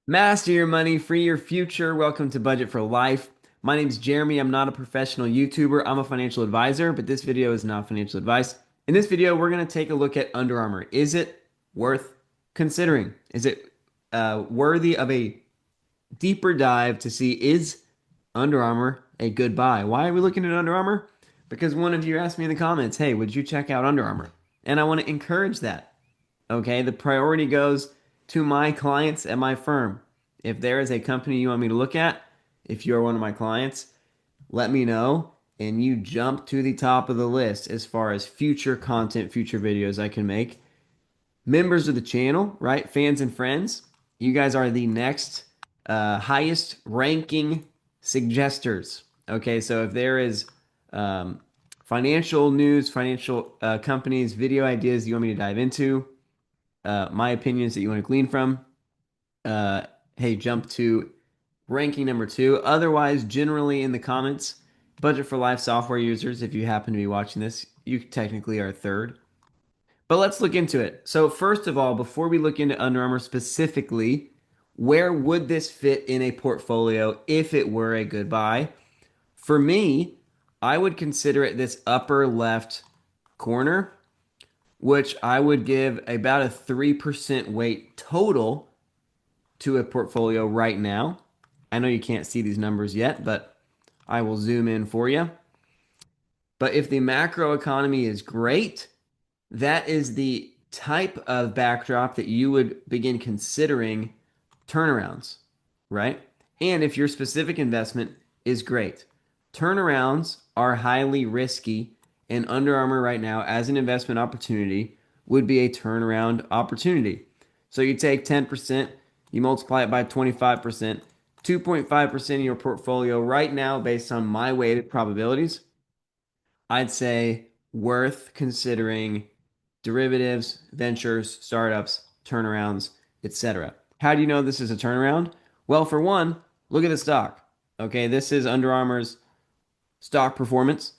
Master your money, free your future. Welcome to Budget for Life. My name's Jeremy. I'm not a professional YouTuber. I'm a financial advisor, but this video is not financial advice. In this video, we're going to take a look at Under Armour. Is it worth considering? Is it worthy of a deeper dive to see is Under Armour a good buy? Why are we looking at Under Armour? Because one of you asked me in the comments, hey, would you check out Under Armour? And I want to encourage that. Okay, the priority goes to my clients and my firm. If there is a company you want me to look at, if you're one of my clients, let me know and you jump to the top of the list as far as future content, future videos I can make. Members of the channel, right? Fans and friends, you guys are the next highest ranking suggesters. Okay, so if there is um, financial news, financial companies, video ideas you want me to dive into, my opinions that you want to glean from, uh, hey, jump to ranking number two. Otherwise, generally in the comments, Budget for Life software users, if you happen to be watching this, you technically are third. But let's look into it. So, first of all, before we look into Under Armour specifically, where would this fit in a portfolio if it were a good buy? For me, I would consider it this upper left corner, which I would give about a 3% weight total to a portfolio right now. I know you can't see these numbers yet, but I will zoom in for you. But if the macro economy is great, that is the type of backdrop that you would begin considering turnarounds, right? And if your specific investment is great, turnarounds are highly risky, and Under Armour right now, as an investment opportunity, would be a turnaround opportunity. So you take 10%, you multiply it by 25%, 2.5% of your portfolio right now, based on my weighted probabilities, I'd say worth considering derivatives, ventures, startups, turnarounds, etc. How do you know this is a turnaround? Well, for one, look at the stock. Okay, this is Under Armour's stock performance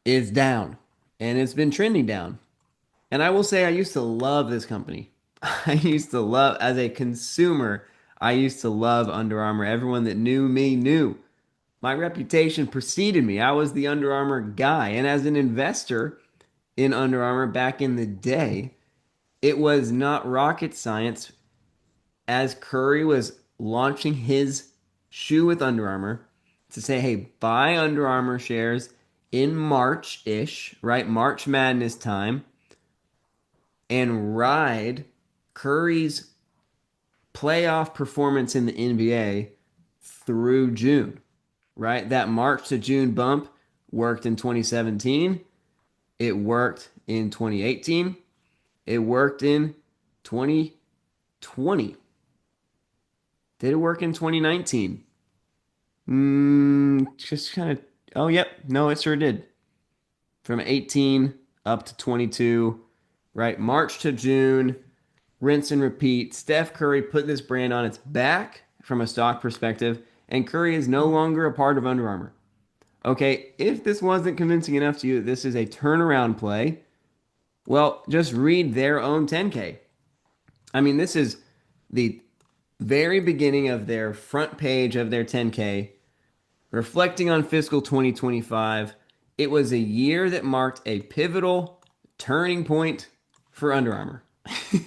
is down and it's been trending down. And I will say I used to love this company. I used to love as a consumer, I used to love Under Armour. Everyone that knew me knew. My reputation preceded me. I was the Under Armour guy. And as an investor in Under Armour back in the day, it was not rocket science as Curry was launching his shoe with Under Armour to say, hey, buy Under Armour shares in March ish, right? March Madness time, and ride Curry's playoff performance in the NBA through June, right? That March to June bump worked in 2017. It worked in 2018. It worked in 2020. Did it work in 2019? Just kind of. Oh, yep. No, it sure did. From 18 up to 22, right? March to June, rinse and repeat. Steph Curry put this brand on its back from a stock perspective, and Curry is no longer a part of Under Armour. Okay, if this wasn't convincing enough to you that this is a turnaround play, well, just read their own 10K. I mean, this is the very beginning of their front page of their 10K, reflecting on fiscal 2025. It was a year that marked a pivotal turning point for Under Armour.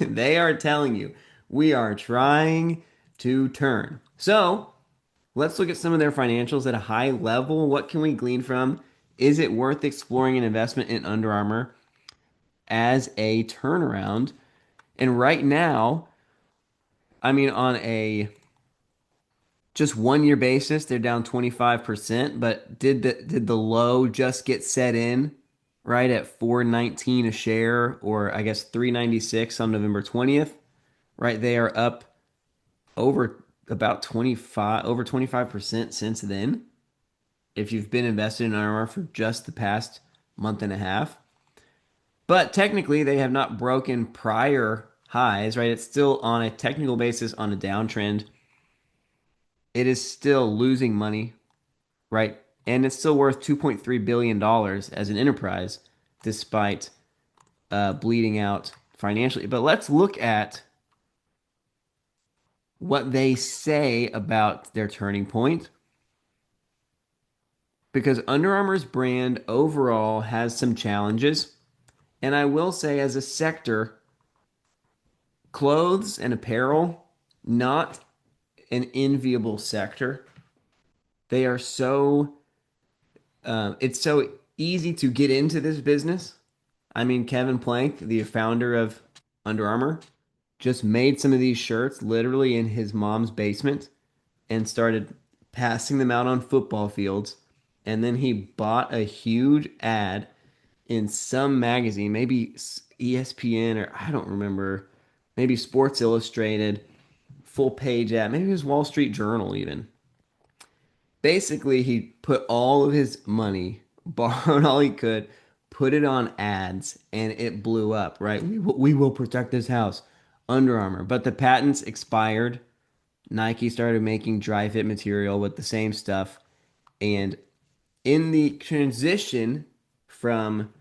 They are telling you, we are trying to turn. So let's look at some of their financials at a high level. What can we glean from? Is it worth exploring an investment in Under Armour as a turnaround? And right now, I mean, on a just 1 year basis, they're down 25%. But did the low just get set in right at 419 a share, or I guess 396 on November 20th? Right, they are up over about 25 over 25% since then. If you've been invested in Armour for just the past month and a half, but technically they have not broken prior highs. Right, it's still on a technical basis on a downtrend. It is still losing money, right? And it's still worth $2.3 billion dollars as an enterprise, despite bleeding out financially. But let's look at what they say about their turning point, because Under Armour's brand overall has some challenges. And I will say, as a sector, clothes and apparel, not an enviable sector. They are so, it's so easy to get into this business. I mean, Kevin Plank, the founder of Under Armour, just made some of these shirts literally in his mom's basement and started passing them out on football fields. And then he bought a huge ad in some magazine, maybe ESPN or I don't remember, maybe Sports Illustrated, full page ad, maybe it was Wall Street Journal even. Basically, he put all of his money, borrowed all he could, put it on ads, and it blew up, right? We will protect this house. Under Armour. But the patents expired. Nike started making dry fit material with the same stuff. And in the transition from,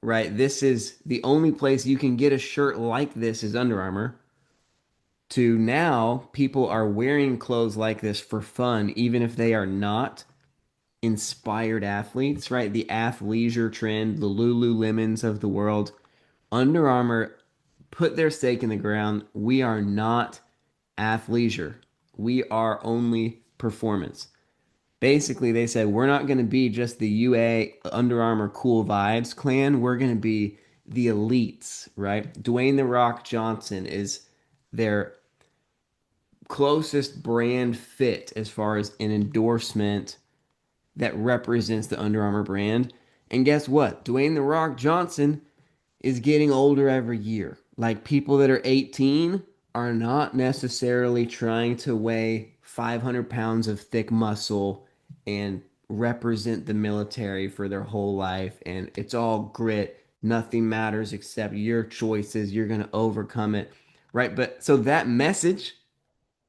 right, this is the only place you can get a shirt like this is Under Armour, to now people are wearing clothes like this for fun, even if they are not inspired athletes, right? The athleisure trend, the Lululemons of the world. Under Armour put their stake in the ground. We are not athleisure. We are only performance. Basically, they said we're not going to be just the UA Under Armour cool vibes clan. We're going to be the elites, right? Dwayne the Rock Johnson is their closest brand fit as far as an endorsement that represents the Under Armour brand. And guess what? Dwayne the Rock Johnson is getting older every year. Like people that are 18 are not necessarily trying to weigh 500 pounds of thick muscle and represent the military for their whole life. And it's all grit. Nothing matters except your choices. You're going to overcome it. Right. But so that message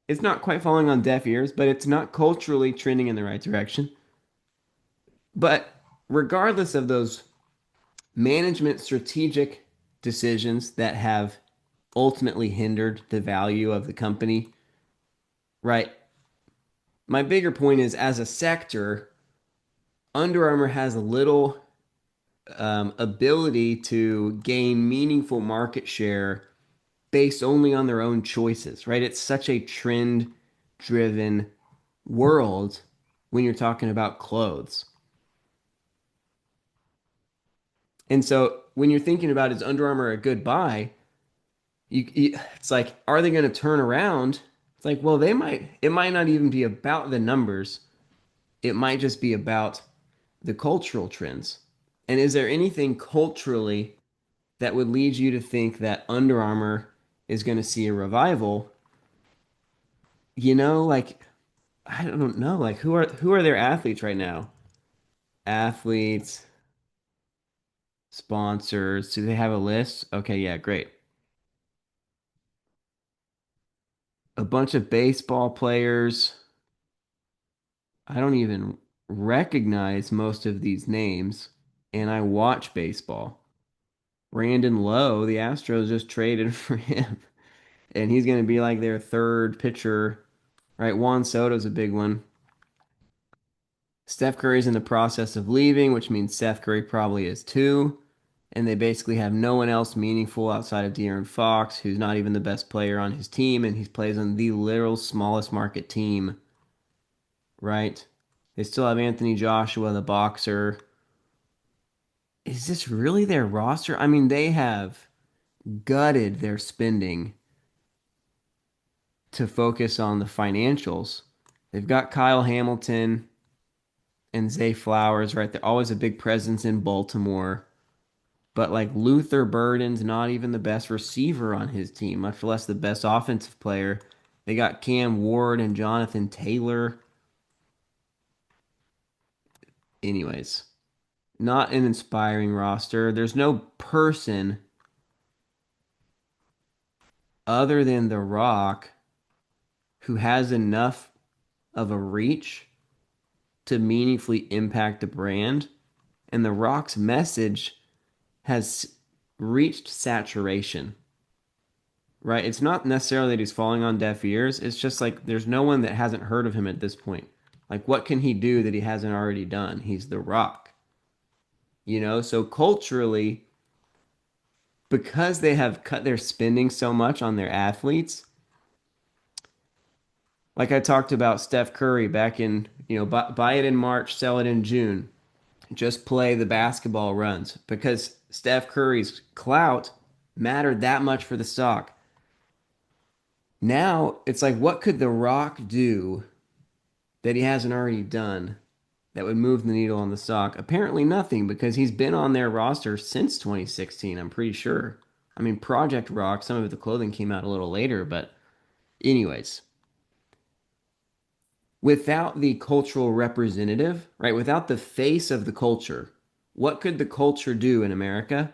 is not quite falling on deaf ears, but it's not culturally trending in the right direction. But regardless of those management strategic decisions that have ultimately hindered the value of the company, right? My bigger point is as a sector, Under Armour has a little ability to gain meaningful market share based only on their own choices, right? It's such a trend driven world when you're talking about clothes. And so when you're thinking about is Under Armour a good buy, it's like, are they going to turn around? It's like, well, they might. It might not even be about the numbers. It might just be about the cultural trends. And is there anything culturally that would lead you to think that Under Armour is going to see a revival? Like I don't know. Like who are their athletes right now? Athletes, sponsors. Do they have a list? Okay, yeah, great. A bunch of baseball players. I don't even recognize most of these names, and I watch baseball. Brandon Lowe, the Astros just traded for him, and he's going to be like their third pitcher, right? Juan Soto's a big one. Steph Curry's in the process of leaving, which means Steph Curry probably is too. And they basically have no one else meaningful outside of De'Aaron Fox, who's not even the best player on his team, and he plays on the literal smallest market team, right? They still have Anthony Joshua, the boxer. Is this really their roster? I mean, they have gutted their spending to focus on the financials. They've got Kyle Hamilton and Zay Flowers, right? They're always a big presence in Baltimore. But like Luther Burden's not even the best receiver on his team, much less the best offensive player. They got Cam Ward and Jonathan Taylor. Anyways, not an inspiring roster. There's no person other than The Rock who has enough of a reach to meaningfully impact the brand. And The Rock's message has reached saturation, right? It's not necessarily that he's falling on deaf ears. It's just like there's no one that hasn't heard of him at this point. Like, what can he do that he hasn't already done? He's The Rock, you know? So culturally, because they have cut their spending so much on their athletes, like I talked about Steph Curry back in, buy it in March, sell it in June. Just play the basketball runs because Steph Curry's clout mattered that much for the stock. Now it's like, what could The Rock do that he hasn't already done that would move the needle on the stock? Apparently nothing because he's been on their roster since 2016, I'm pretty sure. I mean, Project Rock, some of the clothing came out a little later, but anyways, without the cultural representative, right? Without the face of the culture, what could the culture do in America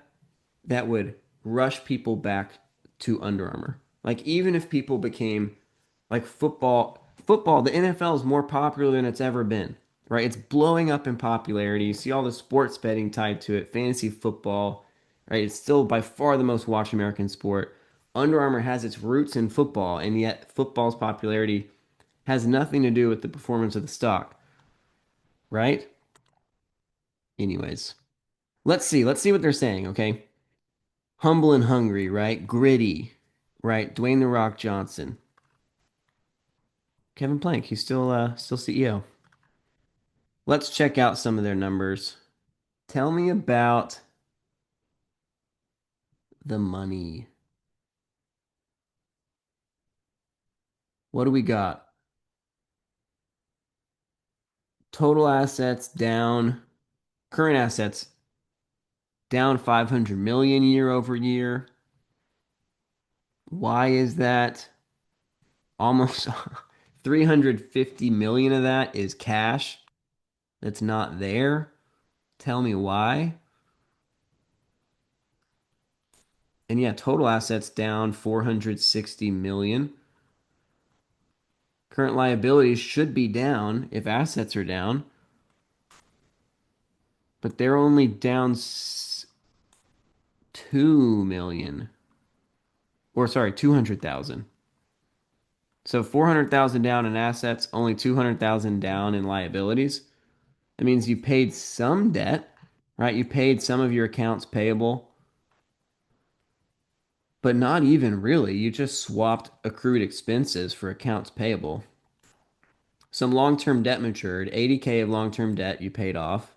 that would rush people back to Under Armour? Like even if people became like football, the NFL is more popular than it's ever been, right? It's blowing up in popularity. You see all the sports betting tied to it, fantasy football, right? It's still by far the most watched American sport. Under Armour has its roots in football, and yet football's popularity has nothing to do with the performance of the stock, right? Anyways, let's see. Let's see what they're saying, okay? Humble and hungry, right? Gritty, right? Dwayne the Rock Johnson. Kevin Plank, he's still CEO. Let's check out some of their numbers. Tell me about the money. What do we got? Total assets down, current assets down 500 million year over year. Why is that? Almost 350 million of that is cash that's not there. Tell me why. And yeah, total assets down 460 million. Current liabilities should be down if assets are down, but they're only down 2 million, or sorry, 200,000. So 400,000 down in assets, only 200,000 down in liabilities. That means you paid some debt, right? You paid some of your accounts payable, but not even really. You just swapped accrued expenses for accounts payable. Some long-term debt matured, 80K of long-term debt you paid off,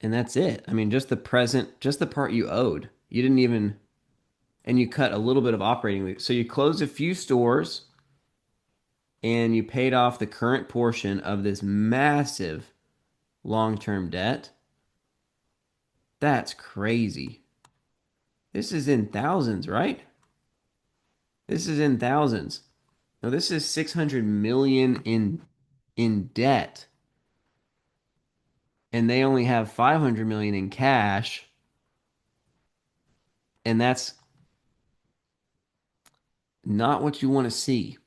and that's it. I mean, just the present, just the part you owed. You didn't even, and you cut a little bit of operating. So you closed a few stores and you paid off the current portion of this massive long-term debt. That's crazy. This is in thousands, right? This is in thousands. No, this is 600 million in debt, and they only have 500 million in cash, and that's not what you want to see.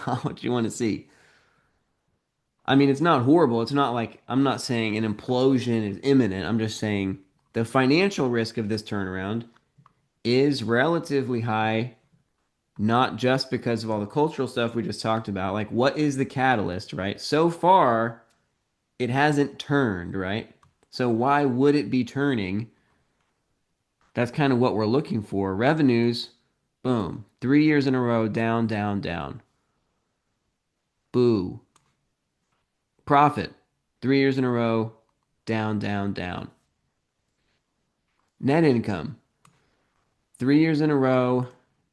Not what you want to see. I mean, it's not horrible. It's not like I'm not saying an implosion is imminent. I'm just saying the financial risk of this turnaround is relatively high, not just because of all the cultural stuff we just talked about. Like, what is the catalyst, right? So far, it hasn't turned, right? So why would it be turning? That's kind of what we're looking for. Revenues, boom, 3 years in a row, down, down, down. Boo. Profit, 3 years in a row, down, down, down. Net income, 3 years in a row,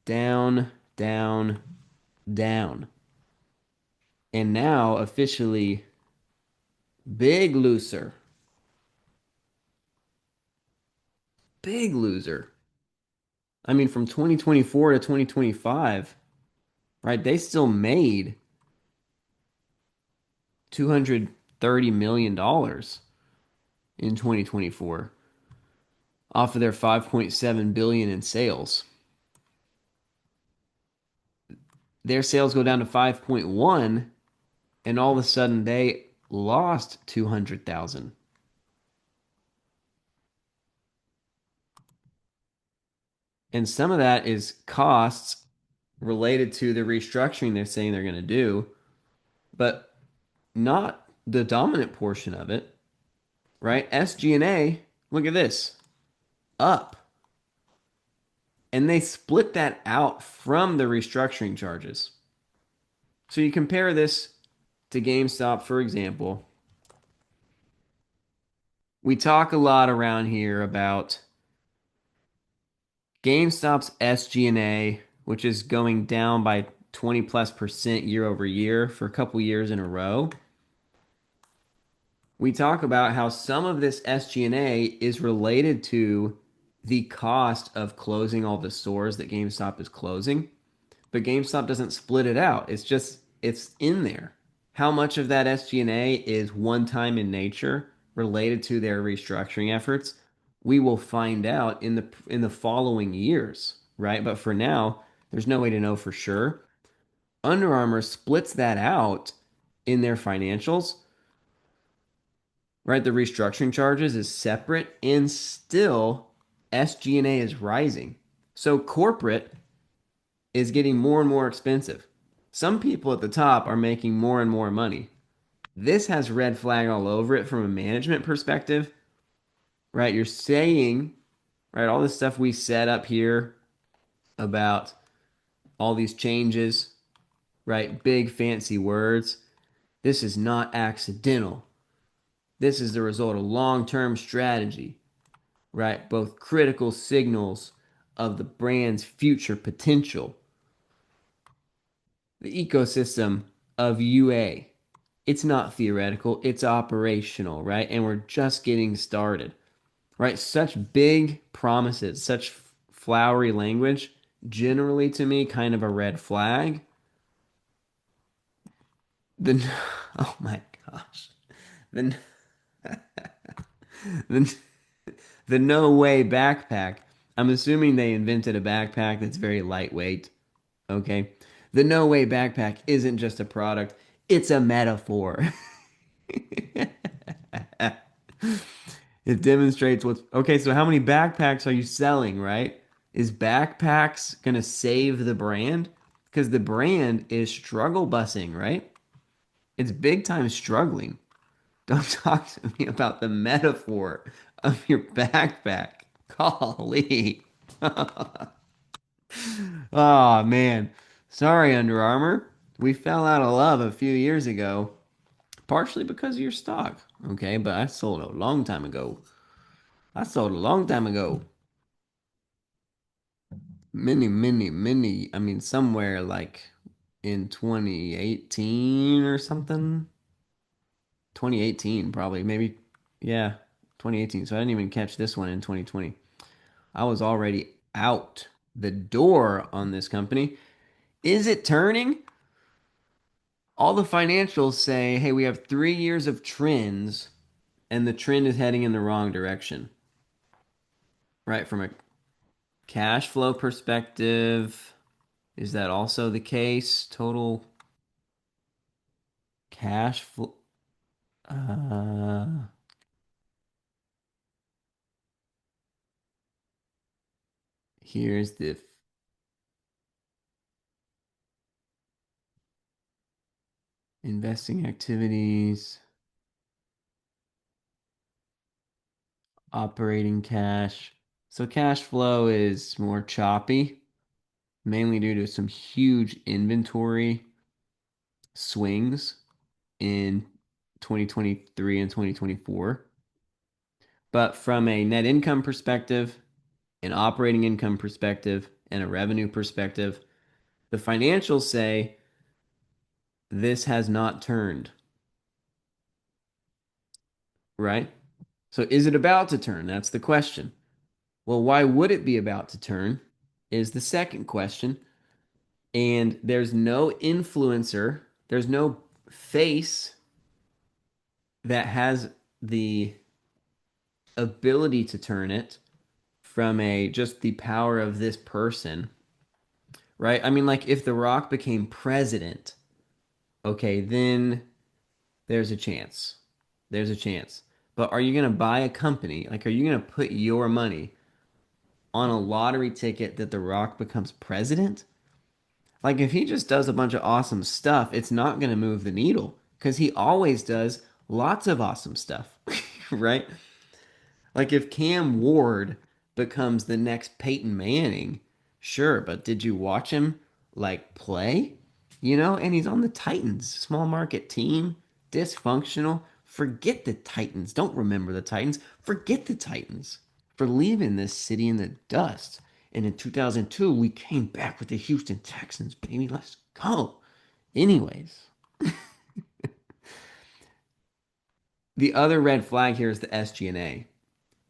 down, down, down. And now officially big loser. Big loser. I mean, from 2024 to 2025, right? They still made $230 million in 2024 off of their 5.7 billion in sales. Their sales go down to 5.1 and all of a sudden they lost 200,000. And some of that is costs related to the restructuring they're saying they're going to do, but not the dominant portion of it, right? SG&A, look at this, up. And they split that out from the restructuring charges. So you compare this to GameStop, for example. We talk a lot around here about GameStop's SG&A, which is going down by 20 plus percent year over year for a couple years in a row. We talk about how some of this SG&A is related to the cost of closing all the stores that GameStop is closing, but GameStop doesn't split it out. It's in there. How much of that SG&A is one time in nature related to their restructuring efforts? We will find out in the following years, right? But for now, there's no way to know for sure. Under Armour splits that out in their financials, right? The restructuring charges is separate and still SG&A is rising. So corporate is getting more and more expensive. Some people at the top are making more and more money. This has red flag all over it from a management perspective, right? You're saying, right, all this stuff we set up here about all these changes, right? Big fancy words. This is not accidental. This is the result of long-term strategy, right? Both critical signals of the brand's future potential. The ecosystem of UA. It's not theoretical, it's operational, right? And we're just getting started, right? Such big promises, such flowery language, generally to me, kind of a red flag. The oh my gosh, the the, the no way backpack. I'm assuming they invented a backpack that's very lightweight. Okay, the no way backpack isn't just a product; it's a metaphor. It demonstrates what's okay. So, how many backpacks are you selling, right? Is backpacks going to save the brand? Because the brand is struggle busing, right? It's big time struggling. Don't talk to me about the metaphor of your backpack. Golly. Oh, man. Sorry, Under Armour. We fell out of love a few years ago, partially because of your stock. Okay, but I sold a long time ago. I sold a long time ago. Many. I mean, somewhere like in 2018 or something. 2018, probably. Maybe, yeah, 2018. So I didn't even catch this one in 2020. I was already out the door on this company. Is it turning? All the financials say, hey, we have 3 years of trends, and the trend is heading in the wrong direction, right? From a cash flow perspective, is that also the case? Total cash flow. Uh, here's the investing activities, operating cash. So cash flow is more choppy, mainly due to some huge inventory swings in 2023 and 2024. But from a net income perspective, an operating income perspective, and a revenue perspective, the financials say this has not turned, right? So is it about to turn? That's the question. Well, why would it be about to turn? Is the second question. And there's no influencer, there's no face that has the ability to turn it from a just the power of this person, right? I mean, like if The Rock became president, okay, then there's a chance. There's a chance. But are you going to buy a company? Like, are you going to put your money? on a lottery ticket that The Rock becomes president? Like, if he just does a bunch of awesome stuff, it's not going to move the needle because he always does lots of awesome stuff, right? Like, if Cam Ward becomes the next Peyton Manning, sure, but did you watch him like play? You know, and he's on the Titans, small market team, dysfunctional. Forget the Titans. Don't remember the Titans. Forget the Titans for leaving this city in the dust. And in 2002, we came back with the Houston Texans, baby. Let's go. Anyways, the other red flag here is the SG&A.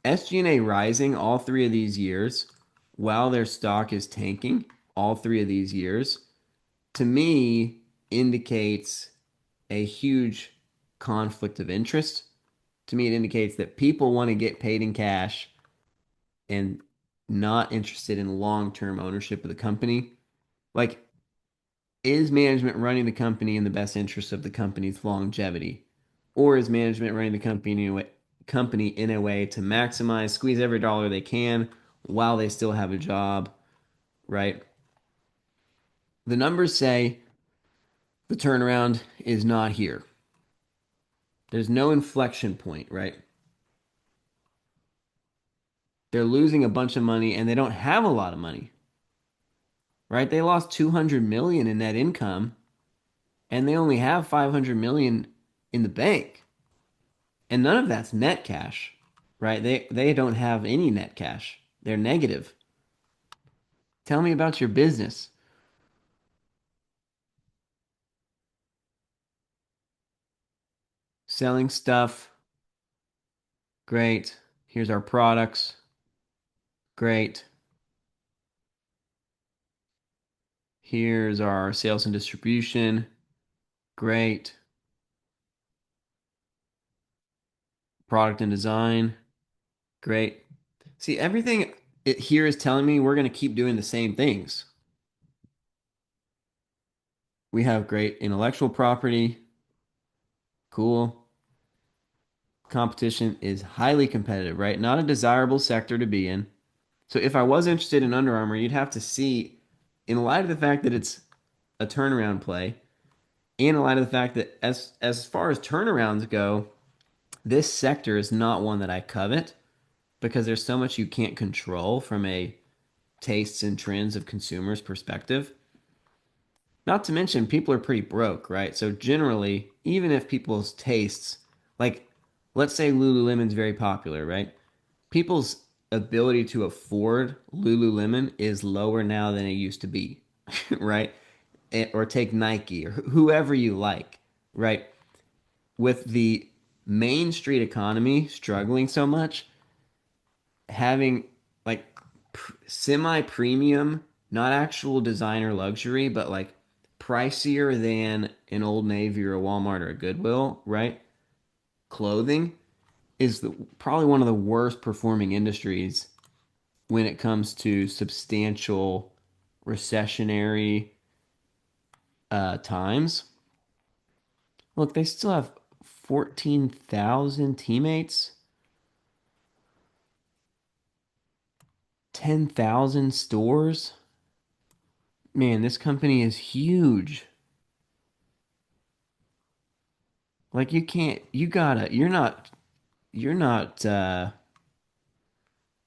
SG&A rising all 3 of these years while their stock is tanking all 3 of these years to me indicates a huge conflict of interest. To me, it indicates that people want to get paid in cash and not interested in long-term ownership of the company. Like, is management running the company in the best interest of the company's longevity? Or is management running the company in a way to maximize, squeeze every dollar they can while they still have a job, right? The numbers say the turnaround is not here. There's no inflection point, right? They're losing a bunch of money and they don't have a lot of money, right? They lost 200 million in net income and they only have 500 million in the bank. And none of that's net cash, right? They don't have any net cash. They're negative. Tell me about your business. Selling stuff. Great. Here's our products. Great. Here's our sales and distribution. Great. Product and design. Great. See, everything here is telling me we're going to keep doing the same things. We have great intellectual property. Cool. Competition is highly competitive, right? Not a desirable sector to be in. So if I was interested in Under Armour, you'd have to see, in light of the fact that it's a turnaround play, and in light of the fact that as far as turnarounds go, this sector is not one that I covet because there's so much you can't control from a tastes and trends of consumers perspective. Not to mention people are pretty broke, right? So generally, even if people's tastes, like let's say Lululemon's very popular, right? People's ability to afford Lululemon is lower now than it used to be, right? Or take Nike or whoever you like, right? With the Main Street economy struggling so much, having like semi premium, not actual designer luxury, but like pricier than an Old Navy or a Walmart or a Goodwill, right? Clothing is probably one of the worst performing industries when it comes to substantial recessionary times. Look, they still have 14,000 teammates, 10,000 stores. Man, this company is huge. Like you gotta, you're not, you're not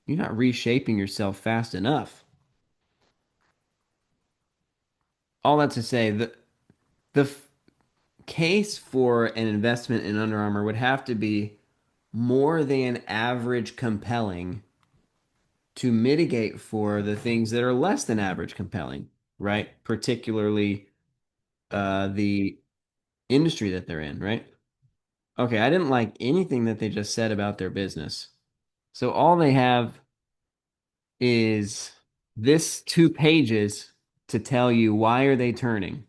reshaping yourself fast enough. All that to say, the case for an investment in Under Armour would have to be more than average compelling to mitigate for the things that are less than average compelling, right? Particularly the industry that they're in, right? Okay, I didn't like anything that they just said about their business. So all they have is this 2 pages to tell you why are they turning,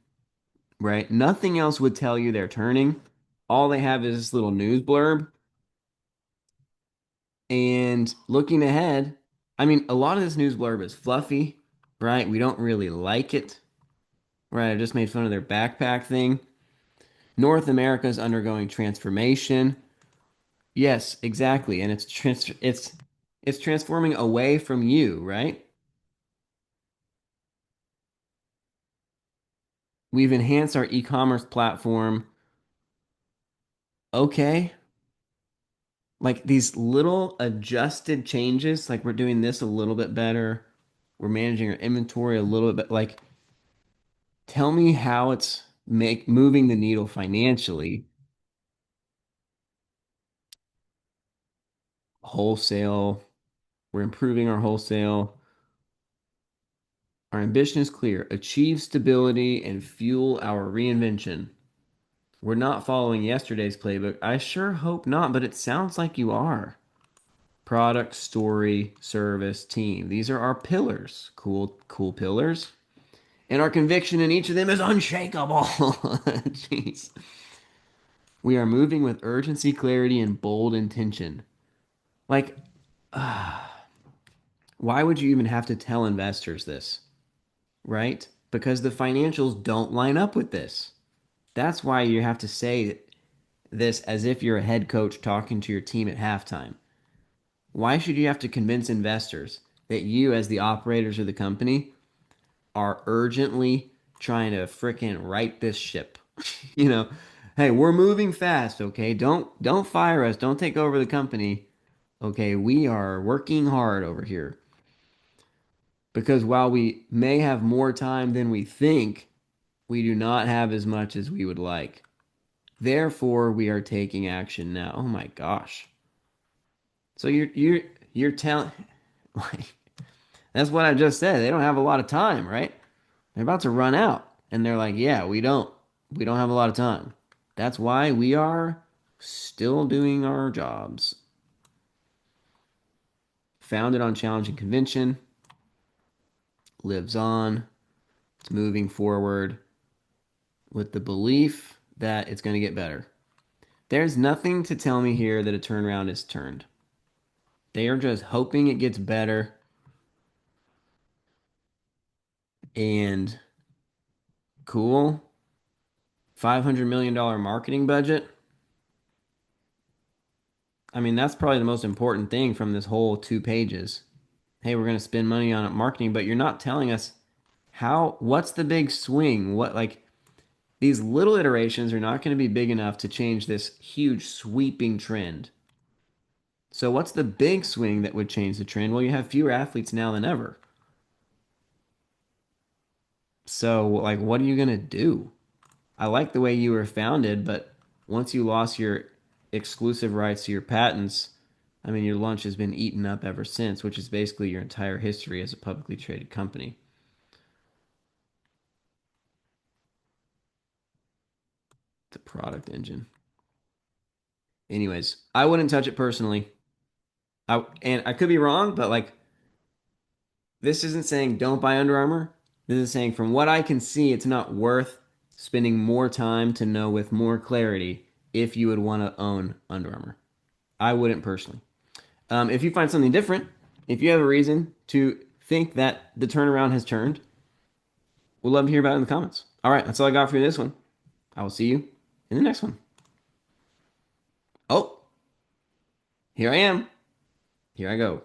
right? Nothing else would tell you they're turning. All they have is this little news blurb. And looking ahead, I mean, a lot of this news blurb is fluffy, right? We don't really like it, right? I just made fun of their backpack thing. North America is undergoing transformation. Yes, exactly. And It's transforming away from you, right? We've enhanced our e-commerce platform. Okay. Like these little adjusted changes, like we're doing this a little bit better. We're managing our inventory a little bit. Like, tell me how it's make moving the needle financially. Wholesale, we're improving our wholesale. Our ambition is clear: achieve stability and fuel our reinvention. We're not following yesterday's playbook. I sure hope not, but it sounds like you are. Product, story, service, team. These are our pillars. Cool, cool pillars. And our conviction in each of them is unshakable. Jeez. We are moving with urgency, clarity, and bold intention. Like, why would you even have to tell investors this, right? Because the financials don't line up with this. That's why you have to say this as if you're a head coach talking to your team at halftime. Why should you have to convince investors that you, as the operators of the company, are urgently trying to fricking right this ship? You know, hey, we're moving fast, okay? Don't fire us. Don't take over the company. Okay, we are working hard over here. Because while we may have more time than we think, we do not have as much as we would like. Therefore, we are taking action now. Oh my gosh. So you're telling like that's what I just said. They don't have a lot of time, right? They're about to run out. And they're like, "Yeah, we don't. We don't have a lot of time." That's why we are still doing our jobs. Founded on challenge and convention, lives on. It's moving forward with the belief that it's going to get better. There's nothing to tell me here that a turnaround is turned. They are just hoping it gets better and cool. $500 million marketing budget. I mean, that's probably the most important thing from this whole 2 pages. Hey, we're going to spend money on marketing, but you're not telling us what's the big swing? What, like, these little iterations are not going to be big enough to change this huge sweeping trend. So, what's the big swing that would change the trend? Well, you have fewer athletes now than ever. So, like, what are you going to do? I like the way you were founded, but once you lost your exclusive rights to your patents, I mean, your lunch has been eaten up ever since, which is basically your entire history as a publicly traded company. The product engine. Anyways, I wouldn't touch it personally. And I could be wrong, but like this isn't saying don't buy Under Armour. This is saying from what I can see, it's not worth spending more time to know with more clarity if you would want to own Under Armour. I wouldn't personally. If you find something different, if you have a reason to think that the turnaround has turned, we'd love to hear about it in the comments. All right, that's all I got for you this one. I will see you in the next one. Oh, here I am. Here I go.